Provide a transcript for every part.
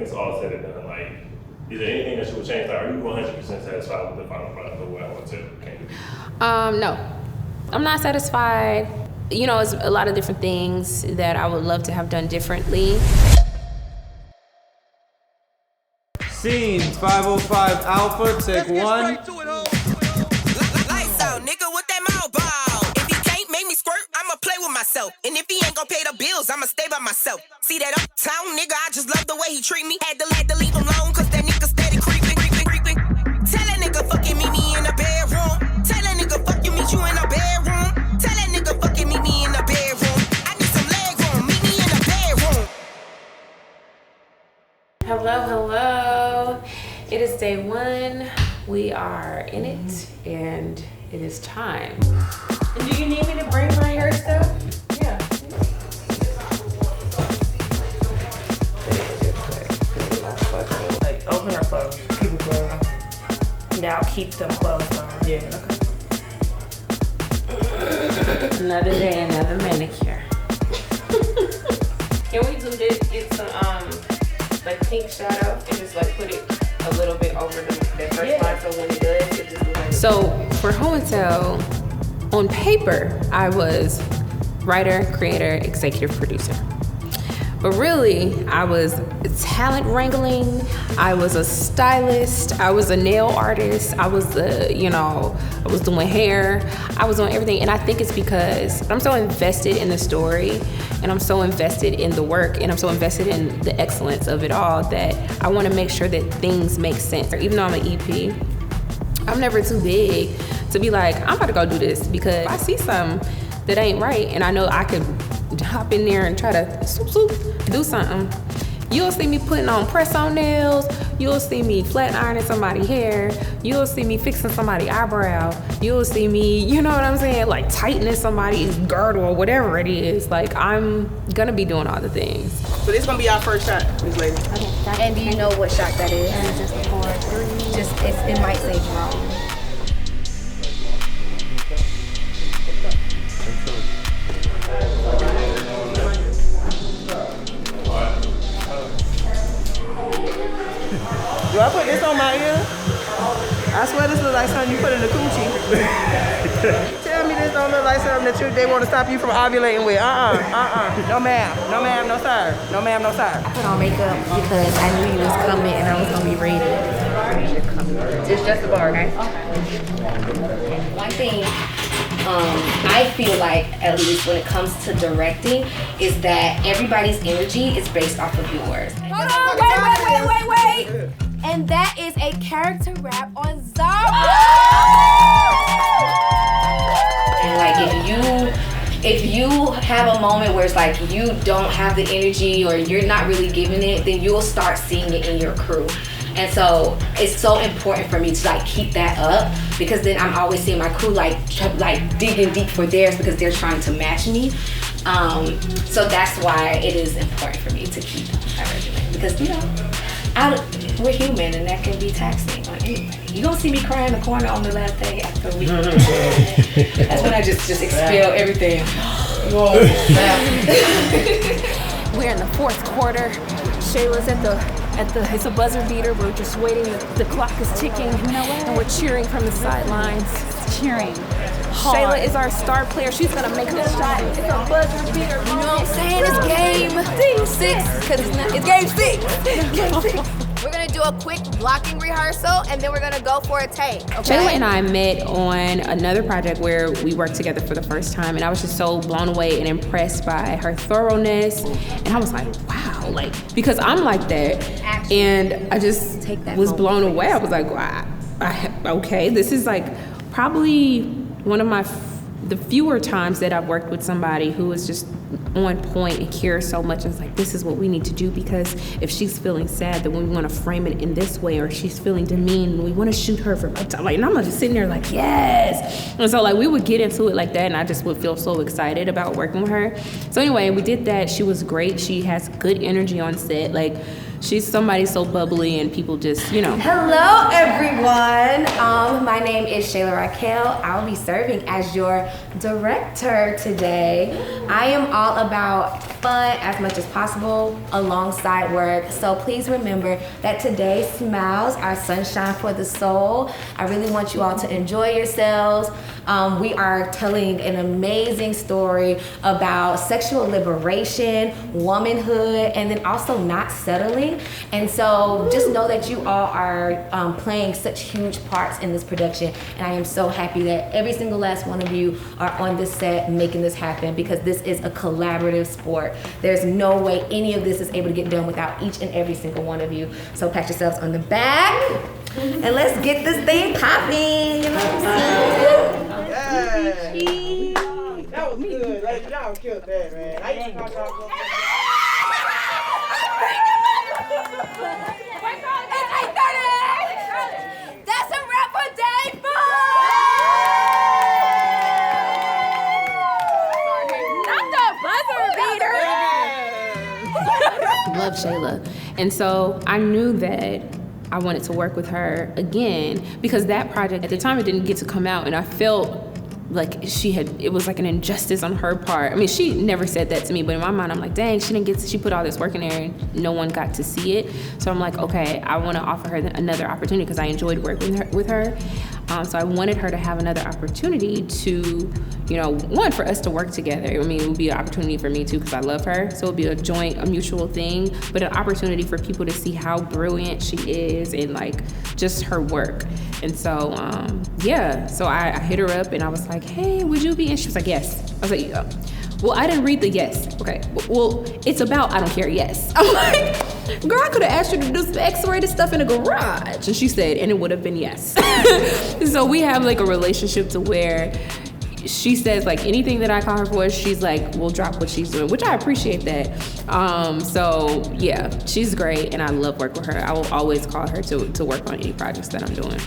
it's all said and done, like, is there anything that you would change? Like, are you 100% satisfied with the final product of what Heaux Tell came to be? No, I'm not satisfied. You know, it's a lot of different things that I would love to have done differently. Scene 505 Alpha, take one. Lights out, nigga, with that mouth ball. If he can't make me squirt, I'ma play with myself. And if he ain't gon' pay the bills, I'ma stay by myself. See that uptown nigga, I just love the way he treat me. Had to leave him alone, cause that nigga steady creeping. Tell that nigga fucking meet me in the bedroom. Tell that nigga fucking meet you in the bedroom. Tell that nigga fucking meet me in the bedroom. I need some leg room, meet me in the bedroom. Hello. It is day one. We are in it, and it is time. And do you need me to bring my hair stuff? Yeah. Like open or close? Keep it closed. Now keep them closed on. Yeah. Okay. Another day, another manicure. Can we do this? Get some like pink shadow and just like put it a little bit over the first line, so when it does, it just looks like. So for Heaux Tell, on paper, I was writer, creator, executive producer. But really, I was talent wrangling, I was a stylist, I was a nail artist, I was I was doing hair, I was doing everything. And I think it's because I'm so invested in the story, and I'm so invested in the work, and I'm so invested in the excellence of it all that I want to make sure that things make sense. Even though I'm an EP, I'm never too big to be like, I'm about to go do this, because I see something that ain't right, and I know I could hop in there and try to do something. You'll see me putting on press-on nails. You'll see me flat ironing somebody's hair. You'll see me fixing somebody's eyebrow. You'll see me, you know what I'm saying, like tightening somebody's girdle or whatever it is. Like, I'm gonna be doing all the things. So this is gonna be our first shot, Miss Lady. Okay. And do you know what shot that is? And just pour 3. It might say wrong. Do I put this on my ear? I swear this looks like something you put in the coochie. Tell me this don't look like something that they want to stop you from ovulating with. No ma'am, no sir. No ma'am, no sir. I put on makeup because I knew you was coming and I was gonna be ready. It's just a bar, okay? One thing I feel like, at least when it comes to directing, is that everybody's energy is based off of yours. Hold on, wait. And that is a character rap on Zara. And like if you have a moment where it's like you don't have the energy or you're not really giving it, then you'll start seeing it in your crew. And so it's so important for me to like keep that up, because then I'm always seeing my crew like digging deep for theirs because they're trying to match me. So that's why it is important for me to keep that regimen, because we're human and that can be taxing on anybody. You don't see me cry in the corner on the last day after a week. That's when I just expel everything. We're in the fourth quarter. Shayla's it's a buzzer beater. We're just waiting. The clock is ticking. You know what? And we're cheering from the sidelines. Cheering. Shayla is our star player. She's gonna make the shot. It's a buzzer beater. You know what I'm saying? It's game 6. Because it's game 6. We're gonna do a quick blocking rehearsal and then we're gonna go for a take, okay? Shayla and I met on another project where we worked together for the first time, and I was just so blown away and impressed by her thoroughness. And I was like, wow, because I'm like that. And I just was blown away. I was like, wow, okay, this is like probably one of the fewer times that I've worked with somebody who is just on point and cares so much. And it's like, this is what we need to do, because if she's feeling sad, then we want to frame it in this way, or she's feeling demeaned, we want to shoot her for lifetime. And I'm just sitting there like, yes. And so we would get into it like that, and I just would feel so excited about working with her. So anyway, we did that. She was great. She has good energy on set. She's somebody so bubbly, and people just, Hello, everyone. My name is Shayla Racquel. I'll be serving as your director today. I am all about fun as much as possible alongside work. So please remember that today's smiles are sunshine for the soul. I really want you all to enjoy yourselves. We are telling an amazing story about sexual liberation, womanhood, and then also not settling. And so just know that you all are playing such huge parts in this production. And I am so happy that every single last one of you are on this set making this happen, because this is a collaborative sport. There's no way any of this is able to get done without each and every single one of you. So pat yourselves on the back and let's get this thing popping. You know what I'm saying? That was good. Like, y'all killed that, man. I used to talk about That's a wrap for day 4. Love Shayla. And so I knew that I wanted to work with her again, because that project at the time, it didn't get to come out, and I felt like it was like an injustice on her part. I mean, she never said that to me, but in my mind, I'm like, dang, she put all this work in there and no one got to see it. So I'm like, okay, I want to offer her another opportunity because I enjoyed working with her. So I wanted her to have another opportunity to, one, for us to work together. I mean, it would be an opportunity for me too, because I love her. So it would be a mutual thing, but an opportunity for people to see how brilliant she is and like just her work. And so, so I hit her up and I was like, hey, would you be? And she was like, yes. I was like, yeah. Well, I didn't read the yes. Okay. Well, it's about I don't care, yes. I'm like, girl, I could have asked you to do some X-rated stuff in a garage. And she said, and it would have been yes. So we have like a relationship to where she says like anything that I call her for, she's like, we'll drop what she's doing, which I appreciate that. So yeah, she's great and I love working with her. I will always call her to work on any projects that I'm doing.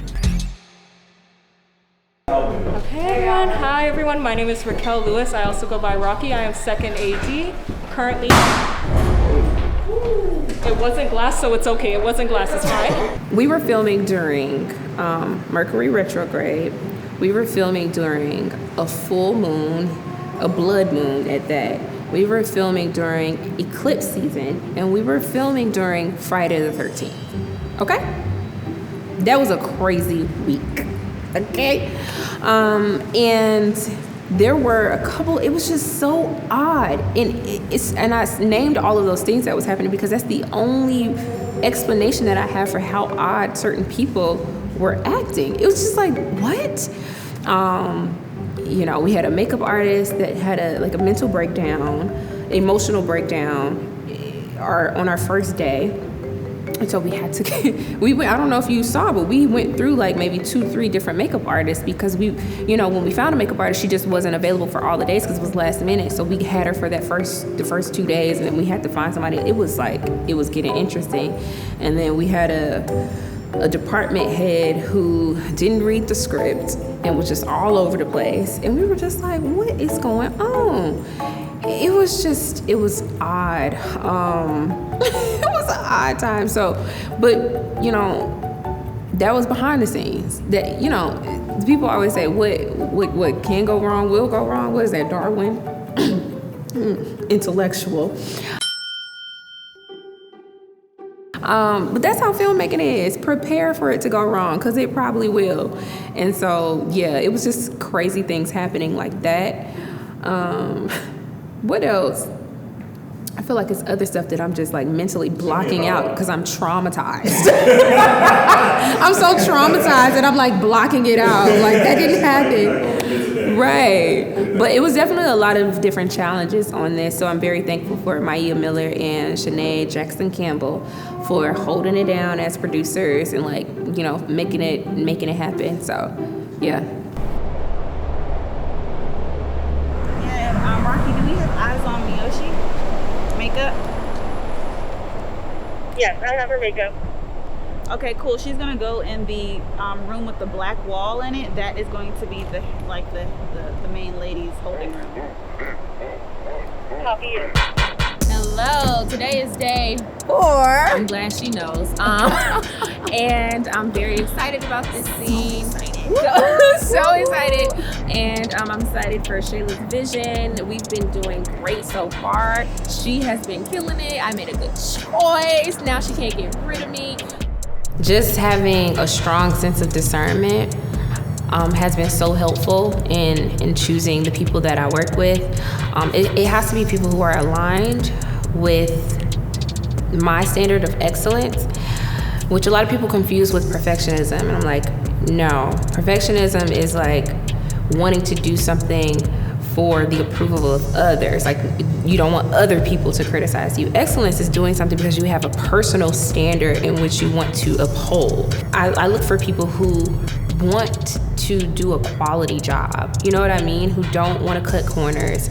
Hey everyone, hi everyone, my name is Racquel Lewis. I also go by Rocky. I am second AD. Currently, it wasn't glass, so it's okay. It wasn't glass, it's fine. We were filming during Mercury retrograde. We were filming during a full moon, a blood moon at that. We were filming during eclipse season, and we were filming during Friday the 13th. Okay? That was a crazy week. Okay? And there were a couple, it was just so odd. And I named all of those things that was happening because that's the only explanation that I have for how odd certain people were acting. It was just like, what? We had a makeup artist that had a mental breakdown, emotional breakdown on our first day. And so we had to, I don't know if you saw, but we went through like maybe 2-3 different makeup artists because when we found a makeup artist, she just wasn't available for all the days because it was last minute. So we had her for the first 2 days, and then we had to find somebody. It was getting interesting. And then we had a department head who didn't read the script and was just all over the place. And we were just like, what is going on? It was odd. It was an odd time. So, but, that was behind the scenes. That, people always say, what can go wrong will go wrong. What is that, Darwin? Intellectual. But that's how filmmaking is. Prepare for it to go wrong, because it probably will. And so, yeah, it was just crazy things happening like that. What else? I feel like it's other stuff that I'm just like mentally blocking out because I'm traumatized. I'm so traumatized that I'm like blocking it out. Like that didn't happen. Right. But it was definitely a lot of different challenges on this. So I'm very thankful for Maya Miller and Shanae Jackson Campbell for holding it down as producers and like, making it happen. So yeah. Rocky, do we have eyes on Miyoshi? Makeup? Yes, I have her makeup. Okay, cool. She's gonna go in the room with the black wall in it. That is going to be the main lady's holding room. Copy it. Hello. Hello, today is day 4. I'm glad she knows. And I'm very excited about this scene. So excited. And I'm excited for Shayla's vision. We've been doing great so far. She has been killing it. I made a good choice. Now she can't get rid of me. Just having a strong sense of discernment has been so helpful in choosing the people that I work with. It has to be people who are aligned with my standard of excellence, which a lot of people confuse with perfectionism. And I'm like, no, perfectionism is like wanting to do something for the approval of others. Like, you don't want other people to criticize you. Excellence is doing something because you have a personal standard in which you want to uphold. I look for people who want to do a quality job. You know what I mean? Who don't want to cut corners,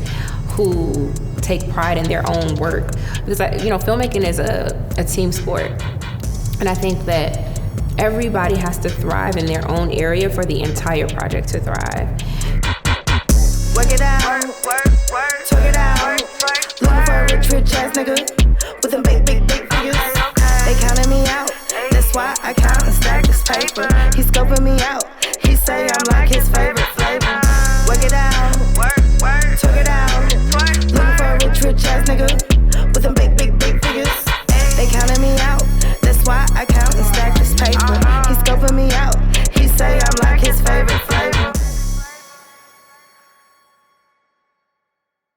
who take pride in their own work. Because, filmmaking is a team sport. And I think that everybody has to thrive in their own area for the entire project to thrive. Work it out, talk it out. Looking for a rich ass nigga with them big figures. They counting me out, that's why I count and stack this paper. He scoping me out, he say I'm like his favorite flavor. Work it out, talk it out. Looking for a rich ass nigga with them big figures. They counting me out, that's why I count and stack this paper. He scoping me out, he say I'm like his favorite flavor.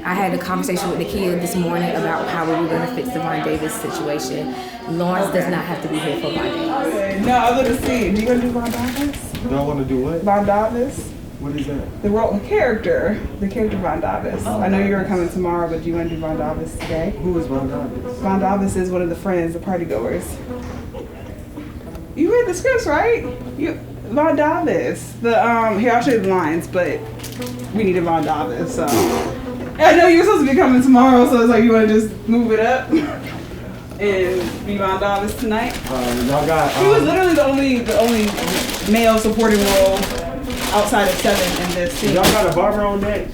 I had a conversation with Nakia this morning about how we were going to fix the Von Davis situation. Lawrence does not have to be here for Von Davis. No, I was gonna see. Do you want to do Von Davis? You don't want to do what? Von Davis? What is that? The role, the character Von Davis. I know you were coming tomorrow, but do you want to do Von Davis today? Who is Von Davis? Von Davis is one of the friends, the party goers. You read the scripts, right? Von Davis. Here, I'll show you the lines, but we needed Von Davis, so. I know you were supposed to be coming tomorrow, so it's like you want to just move it up and be Von Davis tonight. Y'all got. He was literally the only male supporting role outside of Seven in this scene. Y'all got a barber on deck?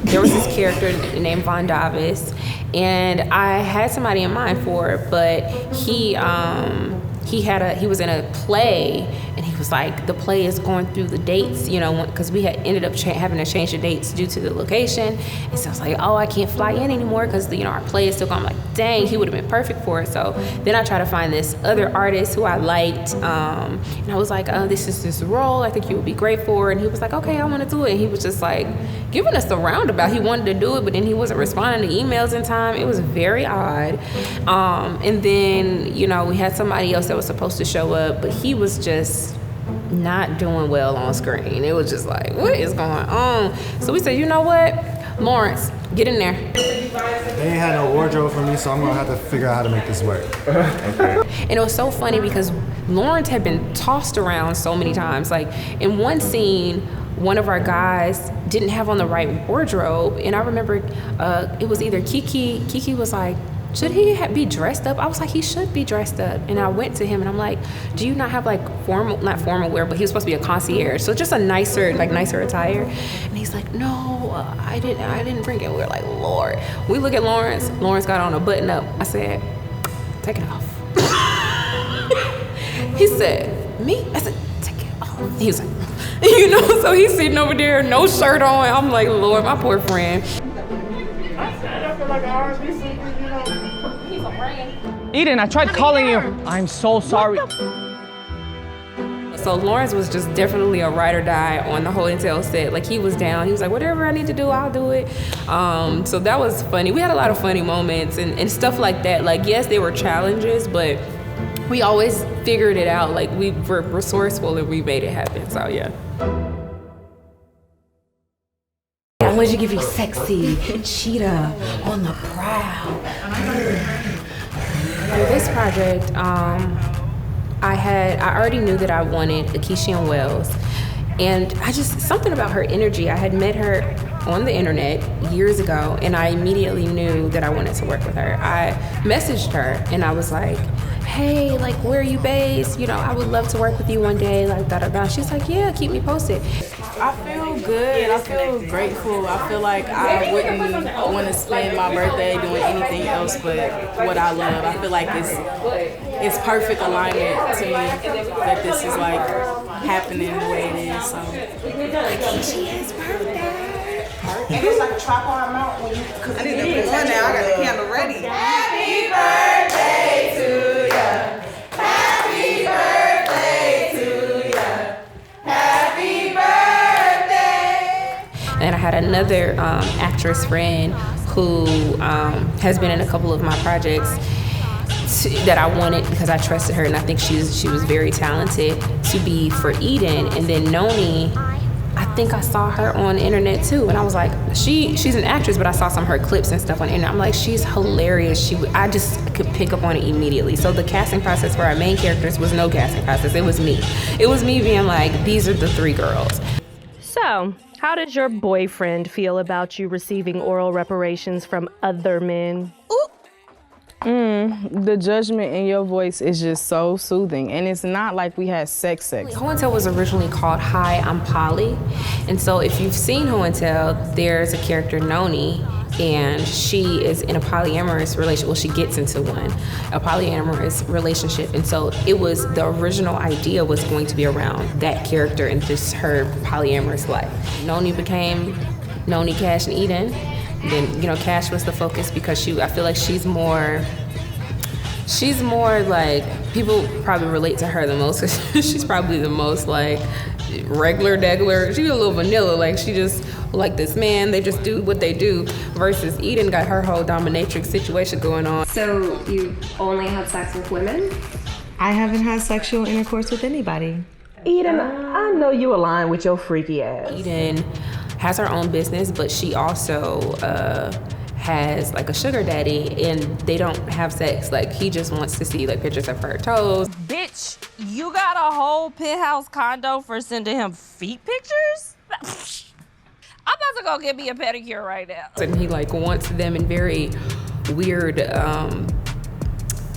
There was this character named Von Davis, and I had somebody in mind for it, but he was in a play, and he was like, the play is going through the dates, because we had ended up having to change the dates due to the location. And so I was like, oh, I can't fly in anymore because our play is still going. I'm like, dang, he would have been perfect for it. So then I tried to find this other artist who I liked, and I was like, oh, this is this role I think you would be great for. And he was like, okay, I want to do it. And he was just like giving us the roundabout. He wanted to do it, but then he wasn't responding to emails in time. It was very odd. And then we had somebody else that was supposed to show up, but he was just not doing well on screen. It was just like, what is going on? So we said, you know what, Lawrence, get in there. They ain't had no wardrobe for me, so I'm gonna have to figure out how to make this work. Okay. And it was so funny because Lawrence had been tossed around so many times. Like in one scene, one of our guys didn't have on the right wardrobe, and I remember it was either Keke was like, should he be dressed up? I was like, he should be dressed up. And I went to him and I'm like, do you not have like not formal wear, but he was supposed to be a concierge. So just a nicer attire. And he's like, no, I didn't bring it. We were like, Lord. We look at Lawrence. Lawrence got on a button up. I said, take it off. He said, me? I said, take it off. He was like, so he's sitting over there, no shirt on. I'm like, Lord, my poor friend. Eden, I tried calling you. I'm so sorry. So Lawrence was just definitely a ride or die on the Heaux Tell set. Like he was down. He was like, whatever I need to do, I'll do it. So that was funny. We had a lot of funny moments and stuff like that. Like, yes, there were challenges, but we always figured it out. Like we were resourceful and we made it happen. So yeah. I wanted to give you sexy cheetah on the prowl. For this project, I already knew that I wanted Akeisha Wells, and something about her energy. I had met her on the internet years ago, and I immediately knew that I wanted to work with her. I messaged her, and I was like, hey, like, where are you based? I would love to work with you one day, like, da-da-da. She's like, yeah, keep me posted. I feel good. I feel grateful. I feel like I wouldn't want to spend my birthday doing anything else but what I love. I feel like it's perfect alignment to me that this is like happening the way it is. So Keisha's birthday. And it's like a tripod mount when you. I need to put one now. I got the candle ready. Happy birthday to ya. Happy birthday to ya. Happy birthday. And I had another actress friend who has been in a couple of my projects that I wanted because I trusted her, and I think she was very talented to be for Eden. And then Noni, I think I saw her on the internet too, and I was like, she's an actress, but I saw some of her clips and stuff on the internet. I'm like, she's hilarious. I just could pick up on it immediately. So the casting process for our main characters was no casting process. It was me. It was me being like, these are the 3 girls. So, how does your boyfriend feel about you receiving oral reparations from other men? The judgment in your voice is just so soothing, and it's not like we had sex. Heaux Tell was originally called Hi, I'm Polly. And so if you've seen Heaux Tell, there's a character, Noni, and she is in a polyamorous relationship. Well, she gets into one, a polyamorous relationship. And so the original idea was going to be around that character and just her polyamorous life. Noni became Noni, Cash, and Eden. Then, Cash was the focus because I feel like she's more like, people probably relate to her the most because she's probably the most like regular degler. She's a little vanilla, like she just like this man, they just do what they do, versus Eden got her whole dominatrix situation going on. So you only have sex with women? I haven't had sexual intercourse with anybody. Eden, I know you align with your freaky ass. Eden has her own business, but she also has like a sugar daddy, and they don't have sex. Like, he just wants to see like pictures of her toes. Bitch, you got a whole penthouse condo for sending him feet pictures? I'm about to go get me a pedicure right now. And he like wants them in very weird,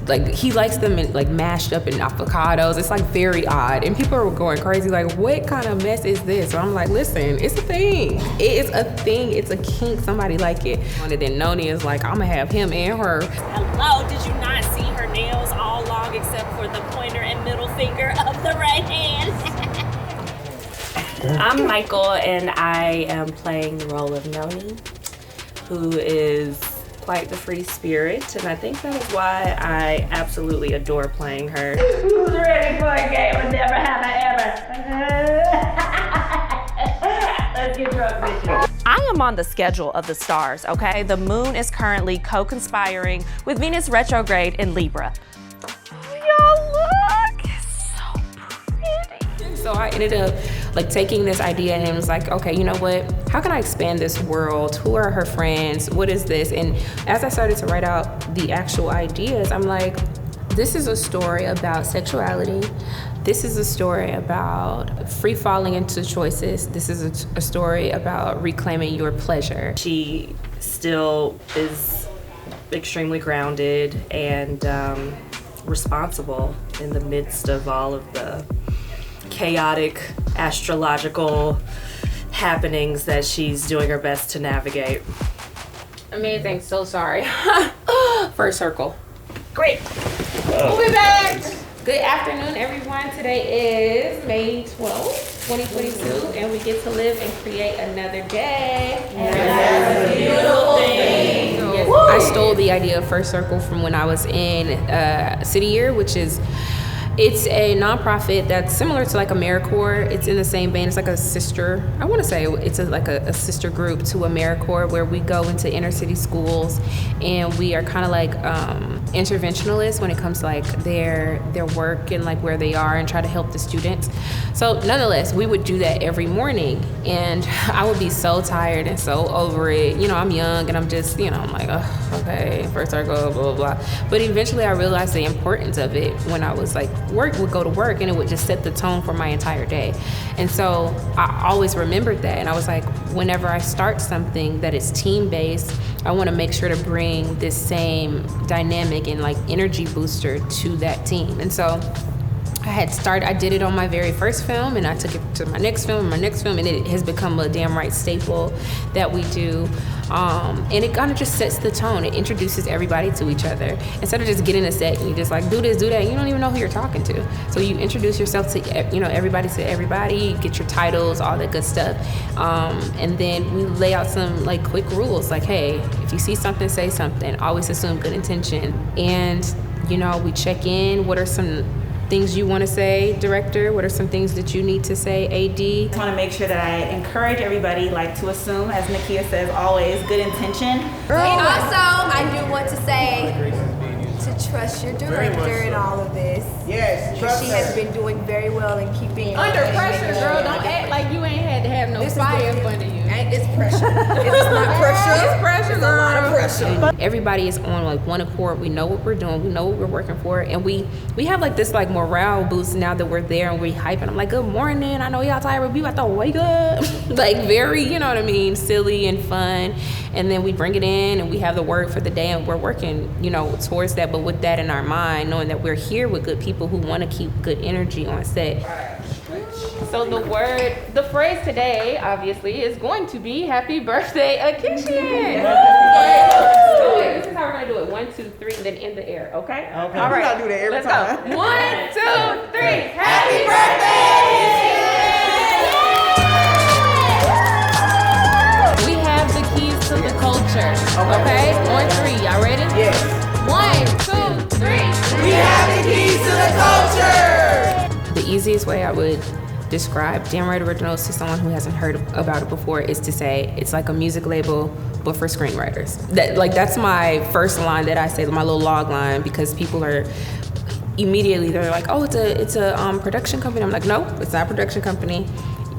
like he likes them in like mashed up in avocados. It's like very odd, and people are going crazy like, what kind of mess is this? So I'm like, listen, it's a thing. It is a thing. It's a kink. Somebody like it. And then Noni is like, I'm gonna have him and her. Hello, did you not see her nails all long except for the pointer and middle finger of the right hand? I'm Michael, and I am playing the role of Noni, who is quite the free spirit, and I think that is why I absolutely adore playing her. Who's ready for a game of never have I ever? Let's get drunk, bitches. I am on the schedule of the stars, okay? The moon is currently co-conspiring with Venus retrograde in Libra. Y'all look so pretty. So I ended up like taking this idea and was like, okay, you know what? How can I expand this world? Who are her friends? What is this? And as I started to write out the actual ideas, I'm like, this is a story about sexuality. This is a story about free falling into choices. This is a story about reclaiming your pleasure. She still is extremely grounded and responsible in the midst of all of the chaotic astrological happenings that she's doing her best to navigate. Amazing, so sorry. First circle. Great. We'll be back. Good afternoon, everyone. Today is May 12th, 2022, and we get to live and create another day. And that's a beautiful thing. I stole the idea of First Circle from when I was in City Year, which is, it's a nonprofit that's similar to like AmeriCorps. It's in the same vein. It's like a sister, I want to say it's like a sister group to AmeriCorps, where we go into inner city schools and we are kind of like interventionalists when it comes to like their work and like where they are and try to help the students. So nonetheless, we would do that every morning, and I would be so tired and so over it. You know, I'm young and I'm just, I'm like, oh, okay, First Circle, blah, blah, blah. But eventually I realized the importance of it when I was like, would go to work, and it would just set the tone for my entire day. And so I always remembered that, and I was like, whenever I start something that is team-based, I want to make sure to bring this same dynamic and like energy booster to that team. And so I did it on my very first film, and I took it to my next film, and it has become a damn right staple that we do. And it kind of just sets the tone. It introduces everybody to each other. Instead of just getting a set and you just like do this, do that, you don't even know who you're talking to. So you introduce yourself to everybody, get your titles, all that good stuff. And then we lay out some like quick rules, like, hey, if you see something, say something. Always assume good intention. And we check in. What are some things you want to say, director? What are some things that you need to say, AD? I want to make sure that I encourage everybody to assume, as Nakia says always, good intention. And also, I do want to say to trust your director in all of this. Yes, trust her. She has been doing very well in keeping Under pressure, girl. Don't act like you ain't had to have no fire up under you. And it's pressure. It's not pressure. It's pressure, It's a lot of pressure. Everybody is on like one accord. We know what we're doing. We know what we're working for, and we have like this like morale boost now that we're there and we hyping. I'm like, good morning. I know y'all tired, but we about to wake up. Like very, silly and fun. And then we bring it in and we have the word for the day, and we're working, towards that. But with that in our mind, knowing that we're here with good people who want to keep good energy on set. So the phrase today, obviously, is going to be Happy Birthday Addiction. This is how we're going to do it. 1, 2, 3, then in the air, okay? Okay. All We right. gotta do that every Let's time. go. 1, 2, 3. Happy birthday! We have the keys to the culture, okay? On 3, y'all ready? Yes. 1, 2, 3. We have the keys to the culture! The easiest way I would describe Damn Right Originals to someone who hasn't heard about it before is to say it's like a music label, but for screenwriters. That's my first line that I say, my little log line, because people are immediately, they're like, oh, it's a production company. I'm like, no, it's not a production company.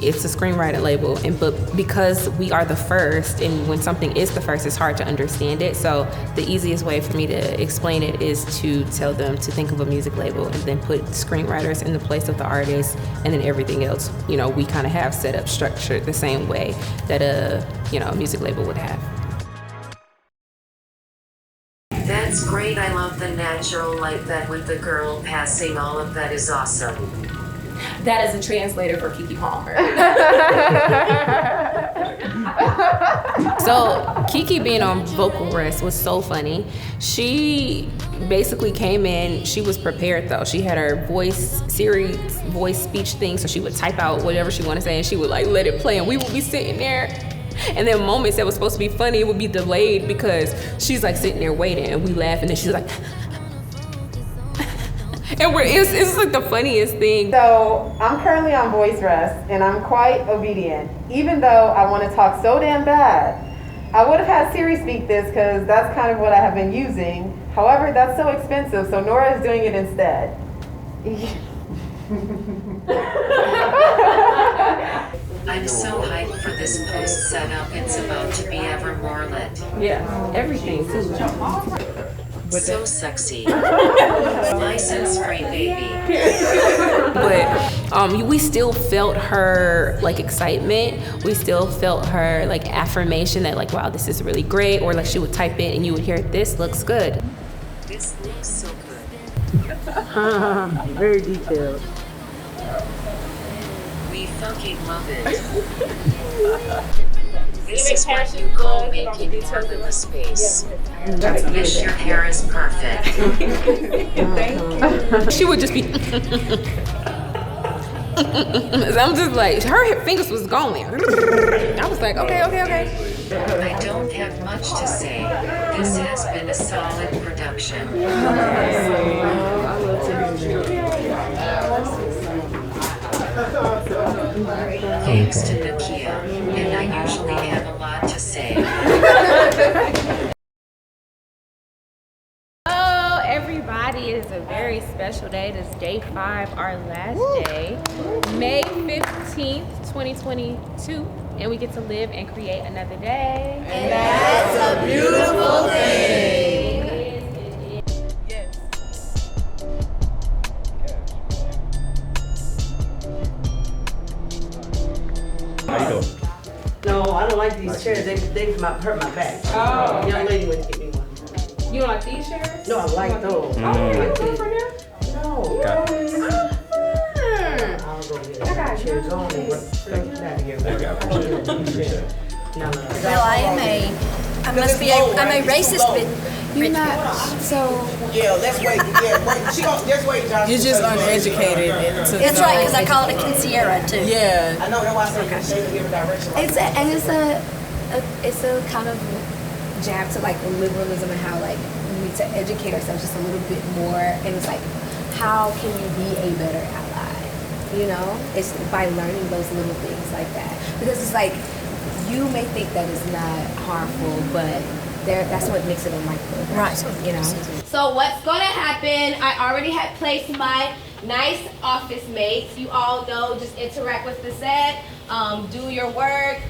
It's a screenwriting label, but because we are the first, and when something is the first, it's hard to understand it. So the easiest way for me to explain it is to tell them to think of a music label and then put screenwriters in the place of the artists, and then everything else, we kind of have set up structured the same way that a music label would have. That's great. I love the natural like that with the girl passing. All of that is awesome. That is a translator for Keke Palmer. So Keke being on vocal rest was so funny. She basically came in, she was prepared though. She had her Siri voice speech thing, so she would type out whatever she wanted to say and she would like let it play, and we would be sitting there. And then moments that was supposed to be funny, it would be delayed because she's like sitting there waiting and we laugh, and then she's like, and it's like the funniest thing. So I'm currently on voice rest and I'm quite obedient, even though I want to talk so damn bad. I would have had Siri speak this because that's kind of what I have been using. However, that's so expensive, so Nora is doing it instead. I'm so hyped for this post setup. It's about to be ever more lit. Yeah, everything too. So sexy. License free baby. But we still felt her like excitement. We still felt her like affirmation that like, wow, this is really great. Or like she would type it and you would hear, this looks good. This looks so good. Very detailed. We fucking love it. This is what you call making more than the space. Wish your hair is perfect. She would just be I'm just like, her fingers was going. I was like, okay. I don't have much to say. This has been a solid production. Thanks to Nakia, and I usually have a lot to say. Hello, everybody. It is a very special day. This is day 5, our last day, May 15th, 2022, and we get to live and create another day. And that's a beautiful thing. How you doing? No, I don't like these chairs. They hurt my back. Oh. Young lady wouldn't give me one. You don't like these chairs? No, I like those. Oh, you put for them? No. Okay. Well, I'm a racist bitch. You're not. So. Yeah, let's wait. Yeah, wait. Let's wait, Josh. You're just uneducated. That's right, because I call it a quinceañera too. Yeah. I know. That's why I said give a direction. It's a kind of jab to like liberalism and how like we need to educate ourselves just a little bit more. And it's like, how can you be a better ally? You know, it's by learning those little things like that. Because it's like, you may think that it's not harmful, but that's what makes it a microaggression. Right. You know. So what's gonna happen? I already had placed my nice office mates. You all know, just interact with the set, do your work,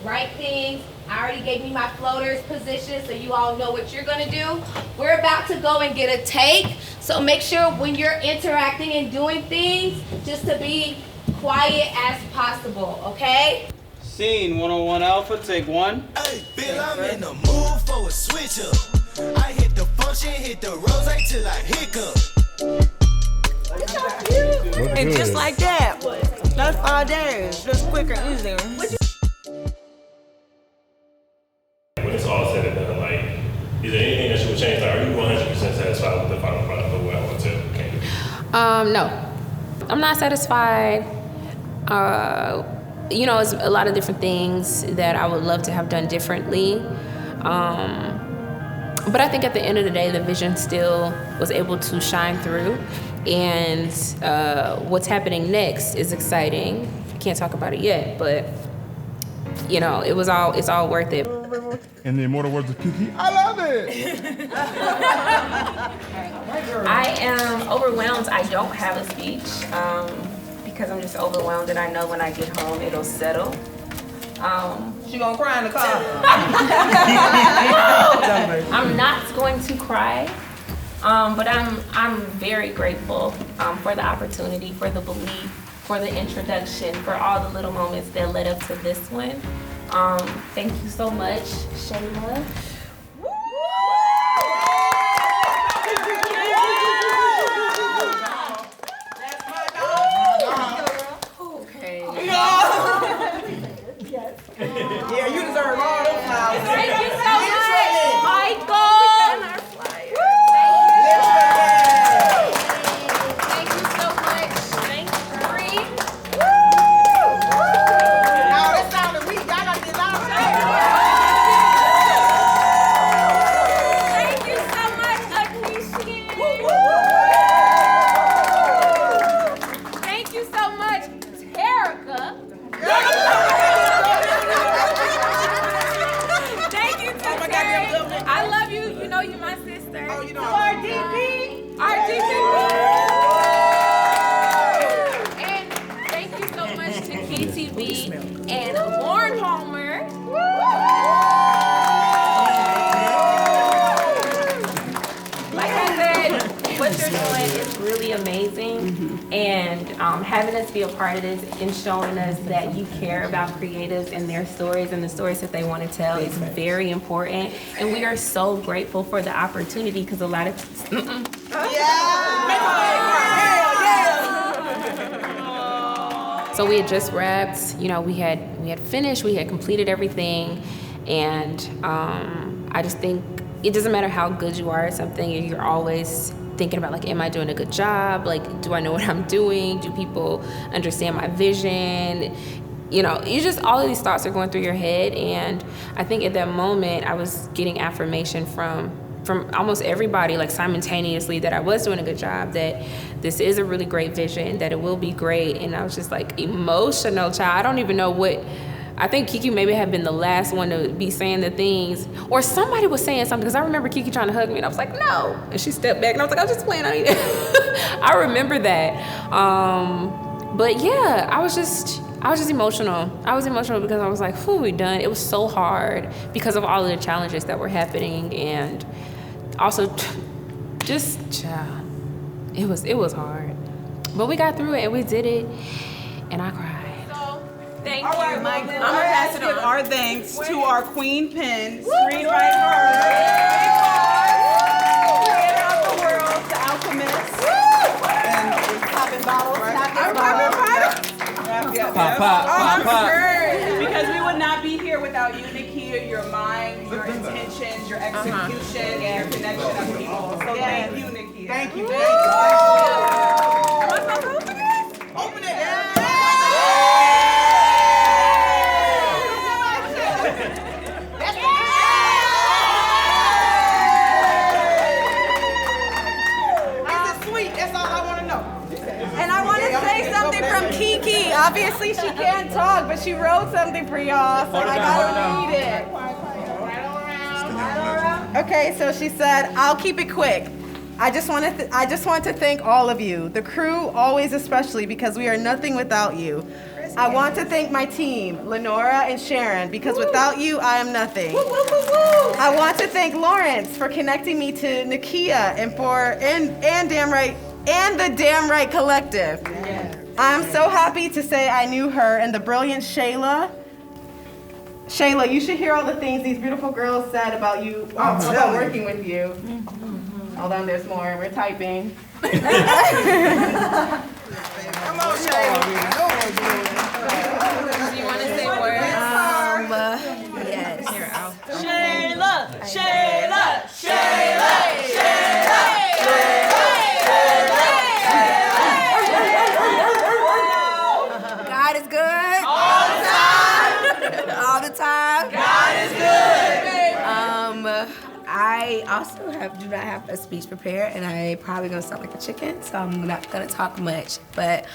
write things. I already gave me my floaters position, so you all know what you're gonna do. We're about to go and get a take, so make sure when you're interacting and doing things, just to be quiet as possible, okay? Scene 101 Alpha, take one. Hey, Bill, I'm in the mood for a switch up. I hit the function, hit the rose till I hiccup. And just like that, that's 5 days. Just quicker and easier. When it's all said and done, like, is there anything that you would change? Like, are you 100% satisfied with the final product of what Heaux Tell came to be? No, I'm not satisfied. You know, it's a lot of different things that I would love to have done differently. But I think at the end of the day, the vision still was able to shine through. And what's happening next is exciting. I can't talk about it yet, but you know, it's all worth it. In the immortal words of Keke, I love it! I am overwhelmed. I don't have a speech because I'm just overwhelmed, and I know when I get home it'll settle. She gonna cry in the car. I'm not going to cry, but I'm very grateful for the opportunity, for the belief, for the introduction, for all the little moments that led up to this one. Thank you so much, Shayla. Yeah, you deserve all those flowers. Thank you so much, Michael. Thank you so much. Thank you, Bree. Now that sounded weak. Y'all gotta get loud. Thank you so much, appreciate it. Thank you so much, Terica. I love you. You know you're my sister. Oh, you know. RDP. RDP. And thank you so much to KeyTV and Lauren Palmer. Like I said, what you're doing is really amazing, and having us be a part of this and showing us that you care about creatives and their stories and the stories that they want to tell is very important, and we are so grateful for the opportunity because a lot of So we had just wrapped, you know, we had finished, we had completed everything, and I just think it doesn't matter how good you are at something, you're always thinking about, like, am I doing a good job? Like, do I know what I'm doing? Do people understand my vision? You know, all of these thoughts are going through your head, and I think at that moment I was getting affirmation from almost everybody, like simultaneously, that I was doing a good job, that this is a really great vision, that it will be great, and I was just like emotional, child. I don't even know what. I think Keke maybe had been the last one to be saying the things, or somebody was saying something, because I remember Keke trying to hug me, and I was like, no. And she stepped back, and I was like, I'm just playing on you. I remember that. But yeah, I was just emotional. I was emotional because I was like, whew, we done. It was so hard because of all of the challenges that were happening, and also it was hard. But we got through it, and we did it, and I cried. Thank you. I'm going to pass it on. Our thanks to our queen pen, screenwriter, creator of the world, the alchemist, and popping bottles. Popping bottles. Pop. Because we would not be here without without you, Nakia, your mind, your intentions, your execution, and your connection of people. So thank you, Nakia. Thank you. Open it. And I want to say something from Keke. Obviously, she can't talk, but she wrote something for y'all, so I gotta read it. Okay, so she said, "I'll keep it quick. I just want to thank all of you, the crew, always especially, because we are nothing without you. I want to thank my team, Lenora and Sharon, because without you, I am nothing. I want to thank Lawrence for connecting me to Nakia and the Damn Right Collective. I'm so happy to say I knew her and the brilliant Shayla. Shayla, you should hear all the things these beautiful girls said about you, about working with you. Hold on, there's more. We're typing. Come on, Shayla. Do you want to say words? Yes. Shayla, Shayla, Shayla, Shayla, God is good. All the time. God is good. I also do not have a speech prepared, and I probably gonna sound like a chicken, so I'm not gonna talk much. But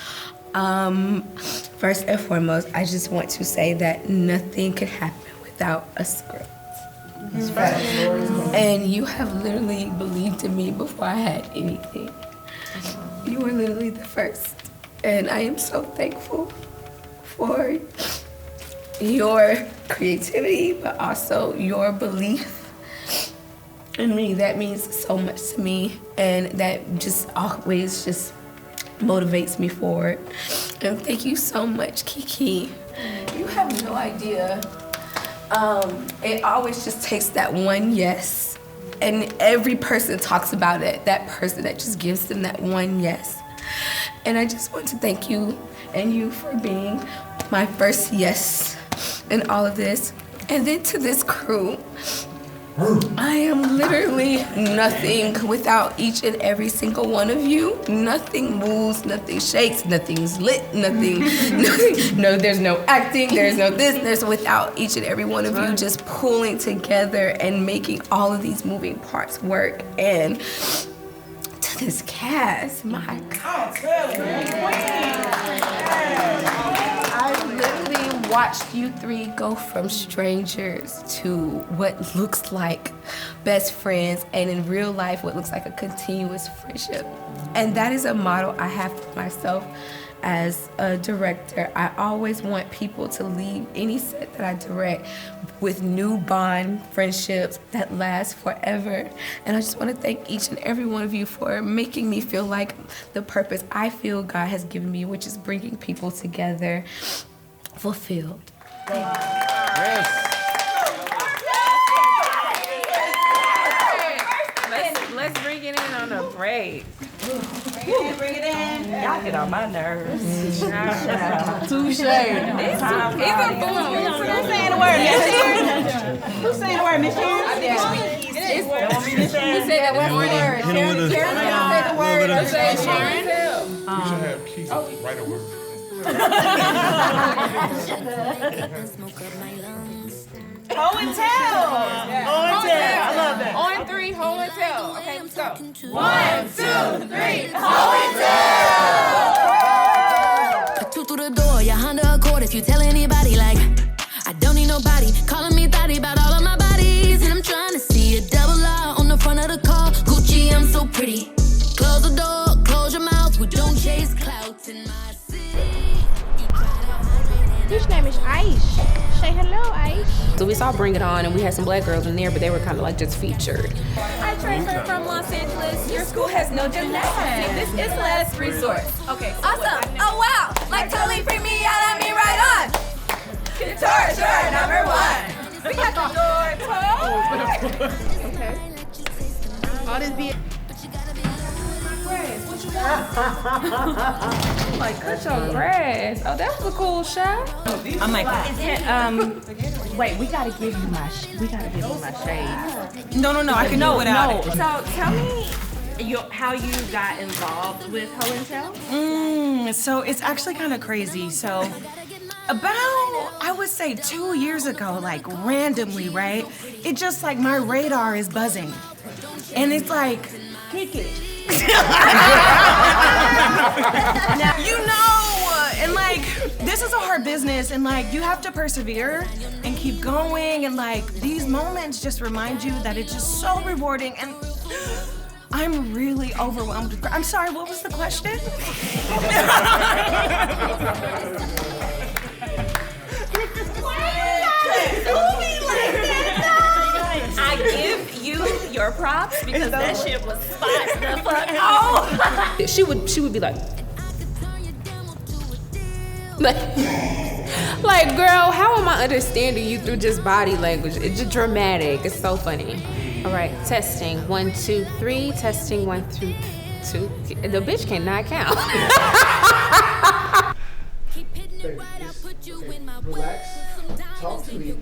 first and foremost, I just want to say that nothing could happen without a script. And you have literally believed in me before I had anything. You were literally the first, and I am so thankful for your creativity, but also your belief in me. That means so much to me, and that just always just motivates me forward. And thank you so much, Keke. You have no idea. It always just takes that one yes, and every person talks about it, that person that just gives them that one yes. And I just want to thank you and you for being my first yes in all of this. And then to this crew, I am literally nothing without each and every single one of you. Nothing moves, nothing shakes, nothing's lit, nothing, no, there's no acting, there's no this, there's without each and every one of you just pulling together and making all of these moving parts work. And to this cast, my God. I literally watched you three go from strangers to what looks like best friends, and in real life, what looks like a continuous friendship. And that is a model I have for myself as a director. I always want people to leave any set that I direct with new bond friendships that last forever. And I just want to thank each and every one of you for making me feel like the purpose I feel God has given me, which is bringing people together, fulfilled. Yes. Let's bring it in on a break. Bring it in. Y'all get on my nerves. Touche. Who's saying the word, Miss Sharon? Who's saying the word, Miss Sharon? Who said that one word? Sharon said the word. Who said Sharon? We should have Keith write a word. Heaux Tell. Heaux Tell. I love that. On three, Heaux Tell. Okay, let's go. 1, 2, 3, Heaux Tell. 2 through the door, your Honda Accord. If you tell anybody, like, I don't need nobody calling me thotty about all of my bodies. And I'm trying to see a double R on the front of the car. Gucci, I'm so pretty. Close the door, close your mouth. We don't chase clouds in my city. His name is Aish. Say hello, Aish. So we saw Bring It On, and we had some black girls in there, but they were kind of like just featured. I transferred from Los Angeles. Your school has no gymnastics. This is last resort. Okay. So Awesome. Oh, wow. Like totally freak me out. I mean, right on. Torture number 1. We got the door. Okay. All this be. What you got? Like, cut your grass. Oh, that was a cool shot. I'm like, Wait, we gotta give you my shade. No, I can do without it. So tell me how you got involved with Heaux Tell. So it's actually kind of crazy. So about, I would say 2 years ago, like randomly, right? It just like my radar is buzzing. And it's like, Keke. Now, and like, this is a hard business, and like, you have to persevere and keep going, and like, these moments just remind you that it's just so rewarding, and I'm really overwhelmed. I'm sorry, what was the question? I give you your props because that shit was spot the fuck on. She would be like, girl, how am I understanding you through just body language? It's just dramatic. It's so funny. All right, testing 1, 2, 3. Testing 1, 2, 2. The bitch cannot count. Relax. Talk to me.